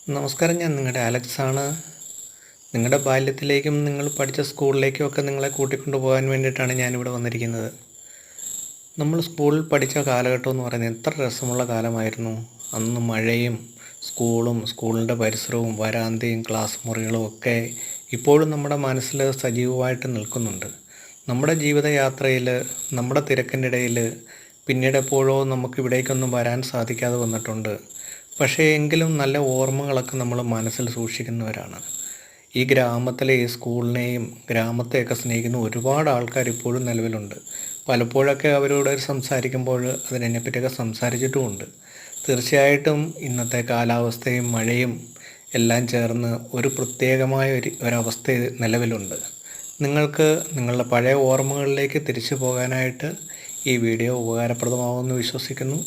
നമസ്കാരം, ഞാൻ നിങ്ങളുടെ അലക്സ് ആണ്. നിങ്ങളുടെ ബാല്യത്തിലേക്കും നിങ്ങൾ പഠിച്ച സ്കൂളിലേക്കും ഒക്കെ നിങ്ങളെ കൂട്ടിക്കൊണ്ടു പോകാൻ വേണ്ടിയിട്ടാണ് ഞാനിവിടെ വന്നിരിക്കുന്നത്. നമ്മൾ സ്കൂളിൽ പഠിച്ച കാലഘട്ടം എന്ന് പറയുന്നത് എത്ര രസമുള്ള കാലമായിരുന്നു. അന്ന് മഴയും സ്കൂളും സ്കൂളിൻ്റെ പരിസരവും വരാന്തയും ക്ലാസ് മുറികളും ഒക്കെ ഇപ്പോഴും നമ്മുടെ മനസ്സിൽ സജീവമായിട്ട് നിൽക്കുന്നുണ്ട്. നമ്മുടെ ജീവിതയാത്രയിൽ, നമ്മുടെ തിരക്കിൻ്റെ ഇടയിൽ പിന്നീട് എപ്പോഴോ നമുക്ക് ഇവിടേക്കൊന്നും വരാൻ സാധിക്കാതെ വന്നിട്ടുണ്ട്. പക്ഷേ എങ്കിലും നല്ല ഓർമ്മകളൊക്കെ നമ്മൾ മനസ്സിൽ സൂക്ഷിക്കുന്നവരാണ്. ഈ ഗ്രാമത്തിലെ ഈ സ്കൂളിനെയും ഗ്രാമത്തെയൊക്കെ സ്നേഹിക്കുന്ന ഒരുപാട് ആൾക്കാർ ഇപ്പോഴും നിലവിലുണ്ട്. പലപ്പോഴൊക്കെ അവരോട് സംസാരിക്കുമ്പോൾ അതിനെപ്പറ്റിയൊക്കെ സംസാരിച്ചിട്ടുമുണ്ട്. തീർച്ചയായിട്ടും ഇന്നത്തെ കാലാവസ്ഥയും മഴയും എല്ലാം ചേർന്ന് ഒരു പ്രത്യേകമായ ഒരവസ്ഥ നിലവിലുണ്ട്. നിങ്ങൾക്ക് നിങ്ങളുടെ പഴയ ഓർമ്മകളിലേക്ക് തിരിച്ചു പോകാനായിട്ട് ഈ വീഡിയോ ഉപകാരപ്രദമാകുമെന്ന് വിശ്വസിക്കുന്നു.